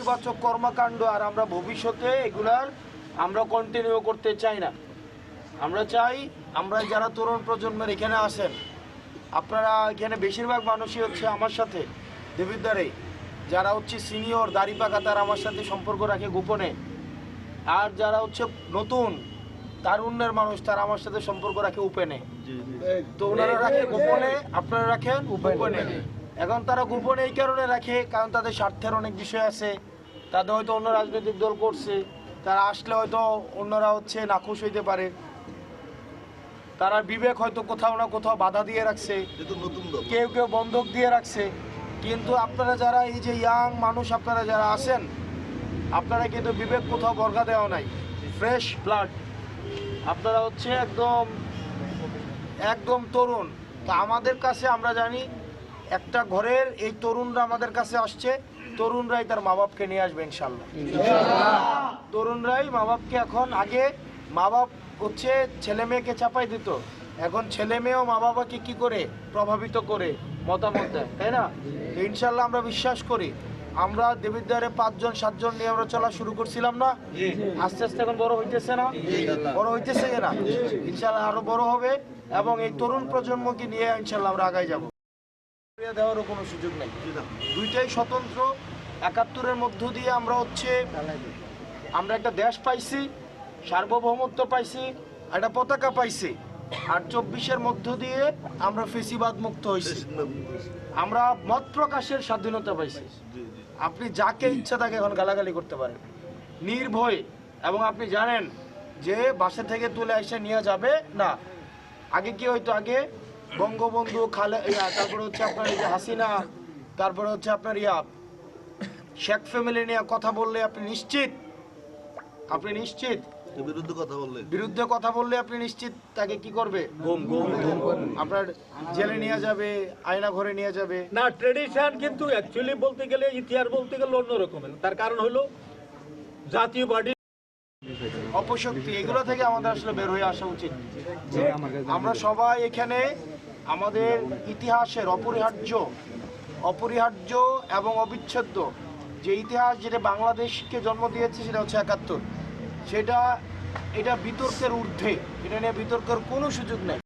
নেতিবাচক কর্মকাণ্ড আর আমরা ভবিষ্যতে এগুলার আমরা কন্টিনিউ করতে চাই না। আমরা চাই আমরা যারা তরুণ প্রজন্মের এখানে আসেন, আপনারা এখানে বেশিরভাগ মানুষই হচ্ছে আমার সাথে দেবিদ্বারে, যারা হচ্ছে সিনিয়র দাড়ি পাকা তারা আমার সাথে সম্পর্ক রাখে গোপনে, আর যারা হচ্ছে নতুন তারুণ্যের মানুষ তারা আমার সাথে সম্পর্ক রাখে ওপেনে। তো ওনারা রাখে গোপনে, আপনারা রাখেন গোপনে। এখন তারা গোপনে এই কারণে রাখে কারণ তাদের স্বার্থের অনেক বিষয় আছে, তাদের হয়তো অন্য রাজনৈতিক দল করছে, তারা আসলে হয়তো অন্যরা হচ্ছে নাখুশ হইতে পারে, তারা বিবেক হয়তো কোথাও না কোথাও বাধা দিয়ে রাখছে, কেউ কেউ বন্ধক দিয়ে রাখছে। কিন্তু আপনারা যারা এই যে ইয়াং মানুষ আপনারা যারা আছেন, আপনারা কিন্তু বিবেক কোথাও বর্গা দেওয়া নাই, ফ্রেশ ব্লাড, আপনারা হচ্ছে একদম একদম তরুণ। তো আমাদের কাছে আমরা জানি একটা ঘরের এই তরুণরা আমাদের কাছে আসছে, তরুণরাই তার মা বাপকে নিয়ে আসবে ইনশাল্লাহ। তরুণরাই মা বাপকে, এখন আগে মা বাপ হচ্ছে ছেলে মেয়েকে চাপাই দিত, এখন ছেলে মেয়েও মা বাবাকে কি করে প্রভাবিত করে মতামত দেয়, তাই না? তো ইনশাল্লাহ আমরা বিশ্বাস করি, আমরা দেবিদ্বারে 5 জন 7 জন নিয়ে আমরা চলা শুরু করছিলাম না, আস্তে আস্তে এখন বড় হইতেছে না, বড় হইতেছে না, ইনশাল্লাহ আরো বড় হবে এবং এই তরুণ প্রজন্মকে নিয়ে ইনশাল্লাহ আমরা আগায় যাব। দেওয়ারও কোনো সুযোগ নেই, দুইটাই স্বতন্ত্র। 71-এর মধ্য দিয়ে আমরা হচ্ছে আমরা একটা দেশ পাইছি, সার্বভৌমত্ব পাইছি, একটা পতাকা পাইছি, আর 24-এর মধ্য দিয়ে আমরা ফেসিবাদ মুক্ত হয়েছি, আমরা মত প্রকাশের স্বাধীনতা পাইছি। আপনি যাকে ইচ্ছা তাকে এখন গালাগালি করতে পারেন নির্ভয়ে, এবং আপনি জানেন যে বাসা থেকে তুলে এসে নিয়ে যাবে না। আগে কি হয়তো, আগে বঙ্গবন্ধু তারপরে হচ্ছে আপনার এই যে হাসিনা, তারপরে হচ্ছে আপনার শেখ ফ্যামিলি নিয়ে কথা বললে আপনি নিশ্চিত বিরুদ্ধে কথা বললে আপনি নিশ্চিত তাকে কি করবে, আপনার জেলে নিয়ে যাবে, আয়না ঘরে নিয়ে যাবে। না, ট্রেডিশন কিন্তু অ্যাকচুয়ালি বলতে গেলে, ইতিহাস বলতে গেলে অন্য রকমের। তার কারণ হলো জাতীয় পার্টি অপশক্তি, এগুলো থেকে আমাদের আসলে বের হয়ে আসা উচিত। আমরা সবাই এখানে আমাদের ইতিহাসের অপরিহার্য এবং অবিচ্ছেদ্য যে ইতিহাস, যেটা বাংলাদেশকে জন্ম দিয়েছে, সেটা হচ্ছে 71। এটা বিতর্কের ঊর্ধ্বে, এটা নিয়ে বিতর্কের কোনো সুযোগ নেই।